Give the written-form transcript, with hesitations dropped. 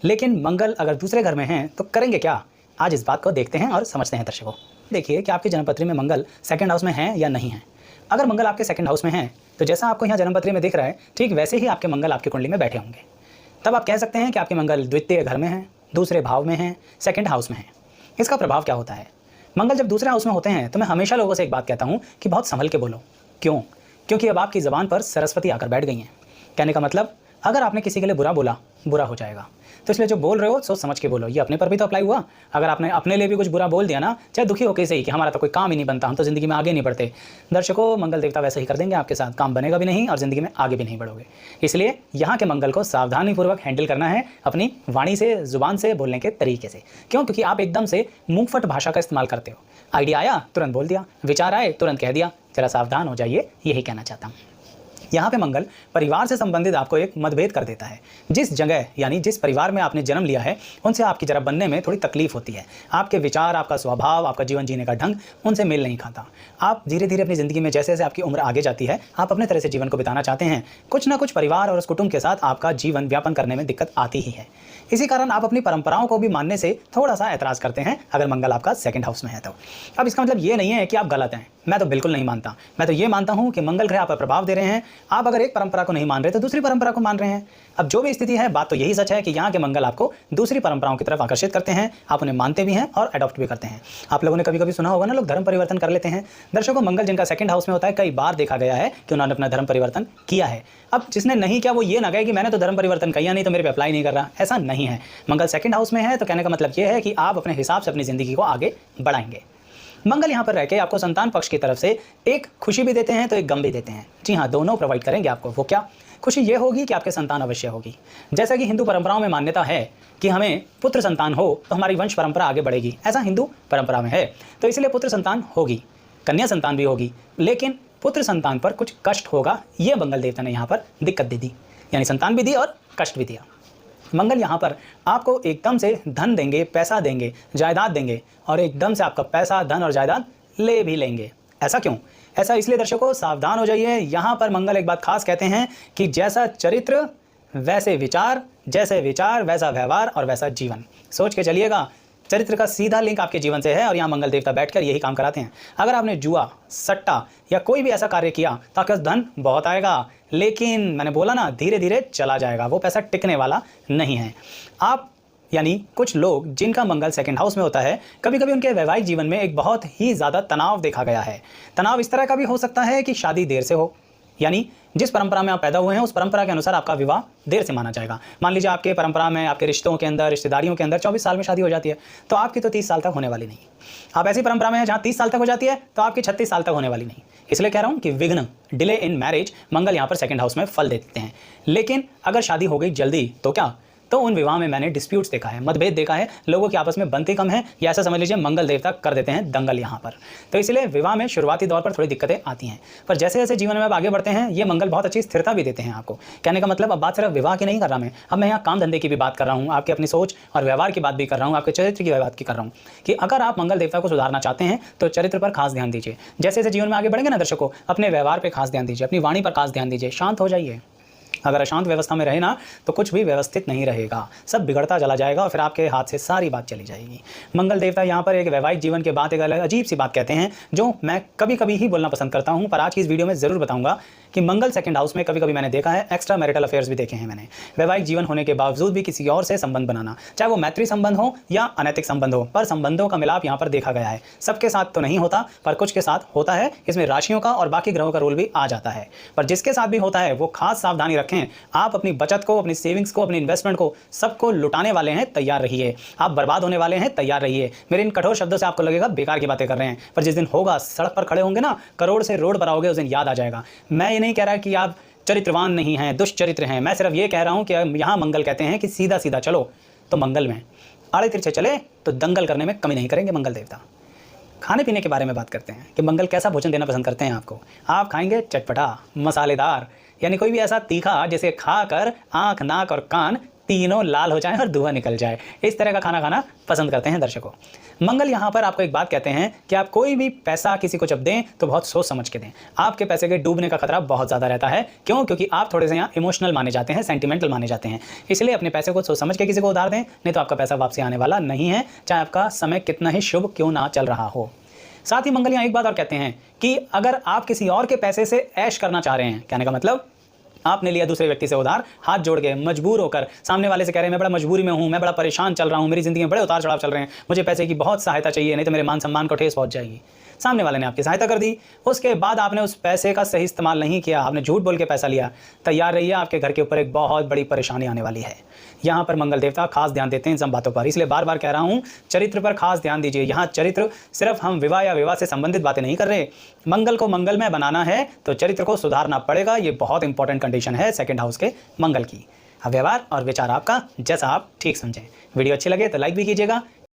लेकिन मंगल अगर दूसरे घर में हैं तो करेंगे क्या? आज इस बात को देखते हैं और समझते हैं दर्शकों। देखिए कि आपकी जन्मपत्री में मंगल सेकंड हाउस में है या नहीं है। अगर मंगल आपके सेकंड हाउस में है तो जैसा आपको यहाँ जन्मपत्री में दिख रहा है, ठीक वैसे ही आपके मंगल आपकी कुंडली में बैठे होंगे। तब आप कह सकते हैं कि आपके मंगल द्वितीय घर में हैं, दूसरे भाव में हैं, सेकंड हाउस में हैं। इसका प्रभाव क्या होता है? मंगल जब दूसरे हाउस में होते हैं तो मैं हमेशा लोगों से एक बात कहता हूँ कि बहुत संभल के बोलो। क्यों? क्योंकि अब आपकी ज़बान पर सरस्वती आकर बैठ गई हैं। कहने का मतलब, अगर आपने किसी के लिए बुरा बोला, बुरा हो जाएगा। तो इसलिए जो बोल रहे हो सोच समझ के बोलो। ये अपने पर भी तो अप्लाई हुआ। अगर आपने अपने लिए भी कुछ बुरा बोल दिया ना, चाहे दुखी होकर से ही कि हमारा तो कोई काम ही नहीं बनता, हम तो ज़िंदगी में आगे नहीं बढ़ते, दर्शकों मंगल देवता वैसे ही कर देंगे आपके साथ। काम बनेगा भी नहीं और ज़िंदगी में आगे भी नहीं बढ़ोगे। इसलिए यहाँ के मंगल को सावधानीपूर्वक हैंडल करना है अपनी वाणी से, ज़ुबान से, बोलने के तरीके से। क्यों? क्योंकि आप एकदम से मुंहफट भाषा का इस्तेमाल करते हो। आइडिया आया तुरंत बोल दिया, विचार आए तुरंत कह दिया। जरा सावधान हो जाइए, यही कहना चाहता हूँ। यहाँ पे मंगल परिवार से संबंधित आपको एक मतभेद कर देता है। जिस जगह यानी जिस परिवार में आपने जन्म लिया है उनसे आपकी जरा बनने में थोड़ी तकलीफ होती है। आपके विचार, आपका स्वभाव, आपका जीवन जीने का ढंग उनसे मेल नहीं खाता। आप धीरे धीरे अपनी ज़िंदगी में जैसे जैसे आपकी उम्र आगे जाती है, आप अपने तरह से जीवन को बिताना चाहते हैं। कुछ ना कुछ परिवार और उस कुटुंब के साथ आपका जीवन व्यापन करने में दिक्कत आती ही है। इसी कारण आप अपनी परंपराओं को भी मानने से थोड़ा सा ऐतराज़ करते हैं अगर मंगल आपका सेकंड हाउस में है तो। अब इसका मतलब ये नहीं है कि आप गलत हैं। मैं तो बिल्कुल नहीं मानता। मैं तो ये मानता हूँ कि मंगल ग्रह आप पर प्रभाव दे रहे हैं। आप अगर एक परंपरा को नहीं मान रहे तो दूसरी परंपरा को मान रहे हैं। अब जो भी स्थिति है, बात तो यही सच है कि यहाँ के मंगल आपको दूसरी परंपराओं की तरफ आकर्षित करते हैं। आप उन्हें मानते भी हैं और अडॉप्ट भी करते हैं। आप लोगों ने कभी कभी सुना होगा ना, लोग धर्म परिवर्तन कर लेते हैं। दर्शकों, मंगल जिनका सेकंड हाउस में होता है, कई बार देखा गया है कि उन्होंने अपना धर्म परिवर्तन किया है। अब जिसने नहीं किया वो ये ना कहे कि मैंने तो धर्म परिवर्तन किया नहीं तो मेरे पे अप्लाई नहीं कर रहा। ऐसा नहीं है। मंगल सेकंड हाउस में है तो कहने का मतलब ये है कि आप अपने हिसाब से अपनी ज़िंदगी को आगे बढ़ाएंगे। मंगल यहाँ पर रह के आपको संतान पक्ष की तरफ से एक खुशी भी देते हैं तो एक गम भी देते हैं। जी हाँ, दोनों प्रोवाइड करेंगे आपको। वो क्या? खुशी ये होगी कि आपके संतान अवश्य होगी। जैसा कि हिंदू परंपराओं में मान्यता है कि हमें पुत्र संतान हो तो हमारी वंश परंपरा आगे बढ़ेगी, ऐसा हिंदू परंपरा में है। तो इसलिए पुत्र संतान होगी, कन्या संतान भी होगी, लेकिन पुत्र संतान पर कुछ कष्ट होगा। ये मंगल देवता ने यहाँ पर दिक्कत दे दी, यानी संतान भी दी और कष्ट भी दिया। मंगल यहाँ पर आपको एकदम से धन देंगे, पैसा देंगे, जायदाद देंगे और एकदम से आपका पैसा, धन और जायदाद ले भी लेंगे। ऐसा क्यों? ऐसा इसलिए दर्शकों, सावधान हो जाइए। यहाँ पर मंगल एक बात खास कहते हैं कि जैसा चरित्र वैसे विचार, जैसे विचार वैसा व्यवहार और वैसा जीवन। सोच के चलिएगा, चरित्र का सीधा लिंक आपके जीवन से है और यहाँ मंगल देवता बैठकर यही काम कराते हैं। अगर आपने जुआ, सट्टा या कोई भी ऐसा कार्य किया तो आपके पास धन बहुत आएगा, लेकिन मैंने बोला ना, धीरे धीरे चला जाएगा। वो पैसा टिकने वाला नहीं है। आप यानी कुछ लोग जिनका मंगल सेकंड हाउस में होता है, कभी कभी उनके वैवाहिक जीवन में एक बहुत ही ज़्यादा तनाव देखा गया है। तनाव इस तरह का भी हो सकता है कि शादी देर से हो, यानी जिस परंपरा में आप पैदा हुए हैं उस परंपरा के अनुसार आपका विवाह देर से माना जाएगा। मान लीजिए आपके परंपरा में, आपके रिश्तों के अंदर, रिश्तेदारियों के अंदर 24 साल में शादी हो जाती है, तो आपकी तो 30 साल तक होने वाली नहीं। आप ऐसी परंपरा में हैं जहाँ 30 साल तक हो जाती है तो आपकी 36 साल तक होने वाली नहीं। इसलिए कह रहा हूँ कि विघ्न, डिले इन मैरिज मंगल यहाँ पर सेकंड हाउस में फल देते हैं। लेकिन अगर शादी हो गई जल्दी तो क्या? तो उन विवाह में मैंने डिस्प्यूट्स देखा है, मतभेद देखा है, लोगों की आपस में बनती कम है, या ऐसा समझ लीजिए मंगल देवता कर देते हैं दंगल यहाँ पर। तो इसलिए विवाह में शुरुआती दौर पर थोड़ी दिक्कतें आती हैं, पर जैसे जैसे जीवन में आप आगे बढ़ते हैं ये मंगल बहुत अच्छी स्थिरता भी देते हैं आपको। कहने का मतलब अब बात सिर्फ विवाह की नहीं कर रहा मैं, अब मैं यहाँ काम धंधे की भी बात कर रहा हूँ, आपकी अपनी सोच और व्यवहार की बात भी कर रहा हूँ, आपके चरित्र की बात की कर रहा हूँ कि अगर आप मंगल देवता को सुधारना चाहते हैं तो चरित्र पर खास ध्यान दीजिए। जैसे जैसे जीवन में आगे बढ़ेंगे ना दर्शकों, अपने व्यवहार पर खास ध्यान दीजिए, अपनी वाणी पर खास ध्यान दीजिए। शांत हो जाइए। अगर अशांत व्यवस्था में रहे ना तो कुछ भी व्यवस्थित नहीं रहेगा, सब बिगड़ता चला जाएगा और फिर आपके हाथ से सारी बात चली जाएगी। मंगल देवता यहाँ पर एक वैवाहिक जीवन के बाद एक अलग अजीब सी बात कहते हैं जो मैं कभी कभी ही बोलना पसंद करता हूँ, पर आज की इस वीडियो में ज़रूर बताऊंगा कि मंगल सेकंड हाउस में कभी कभी मैंने देखा है एक्स्ट्रा मैरिटल अफेयर्स भी देखे हैं मैंने। वैवाहिक जीवन होने के बावजूद भी किसी और से संबंध बनाना, चाहे वो मैत्री संबंध हो या अनैतिक संबंध हो, पर संबंधों का मिलाप यहाँ पर देखा गया है। सबके साथ तो नहीं होता पर कुछ के साथ होता है। इसमें राशियों का और बाकी ग्रहों का रोल भी आ जाता है, पर जिसके साथ भी होता है वो खास सावधानी रखें। आप अपनी बचत को, अपनी सेविंग्स को, अपनी इन्वेस्टमेंट को, सबको लुटाने वाले हैं, तैयार रहिए। आप बर्बाद होने वाले हैं, तैयार रहिए। मेरे इन कठोर शब्दों से आपको लगेगा बेकार की बातें कर रहे हैं, पर जिस दिन होगा, सड़क पर खड़े होंगे ना, करोड़ से रोड पर आओगे, उस दिन याद आ जाएगा। मैं ये नहीं कह रहा कि आप चरित्रवान नहीं हैं, दुष्चरित्र हैं। मैं सिर्फ ये कह रहा हूँ कि यहाँ मंगल कहते हैं कि सीधा सीधा चलो तो मंगल में, आड़े तिरछे चले तो दंगल करने में कमी नहीं करेंगे मंगल देवता। खाने पीने के बारे में बात करते हैं कि मंगल कैसा भोजन देना पसंद करते हैं आपको। आप खाएंगे चटपटा, मसालेदार, यानी कोई भी ऐसा तीखा जिसे खाकर आँख, नाक और कान तीनों लाल हो जाएं और धुआं निकल जाए, इस तरह का खाना खाना पसंद करते हैं दर्शकों। मंगल यहाँ पर आपको एक बात कहते हैं कि आप कोई भी पैसा किसी को जब दें तो बहुत सोच समझ के दें। आपके पैसे के डूबने का खतरा बहुत ज़्यादा रहता है। क्यों? क्योंकि आप थोड़े से यहाँ इमोशनल माने जाते हैं, सेंटिमेंटल माने जाते हैं। इसलिए अपने पैसे को सोच समझ के किसी को उधार दें, नहीं तो आपका पैसा वापसी आने वाला नहीं है, चाहे आपका समय कितना ही शुभ क्यों ना चल रहा हो। साथ ही मंगल यहाँ एक बात और कहते हैं कि अगर आप किसी और के पैसे से ऐश करना चाह रहे हैं, कहने का मतलब आपने लिया दूसरे व्यक्ति से उधार, हाथ जोड़ के मजबूर होकर सामने वाले से कह रहे हैं मैं बड़ा मजबूरी में हूं, मैं बड़ा परेशान चल रहा हूं, मेरी जिंदगी में बड़े उतार चढ़ाव चल रहे हैं, मुझे पैसे की बहुत सहायता चाहिए, नहीं तो मेरे मान सम्मान को ठेस पहुंच जाएगी। सामने वाले ने आपकी सहायता कर दी, उसके बाद आपने उस पैसे का सही इस्तेमाल नहीं किया, आपने झूठ बोल के पैसा लिया, तैयार रहिए आपके घर के ऊपर एक बहुत बड़ी परेशानी आने वाली है। यहाँ पर मंगल देवता खास ध्यान देते हैं इन सब बातों पर, इसलिए बार बार कह रहा हूँ चरित्र पर खास ध्यान दीजिए। यहाँ चरित्र सिर्फ हम विवाह या विवाह से संबंधित बातें नहीं कर रहे, मंगल को मंगलमय बनाना है तो चरित्र को सुधारना पड़ेगा। ये बहुत इंपॉर्टेंट कंडीशन है सेकंड हाउस के मंगल की। अब व्यवहार और विचार आपका, जैसा आप ठीक समझें। वीडियो अच्छी लगे तो लाइक भी कीजिएगा,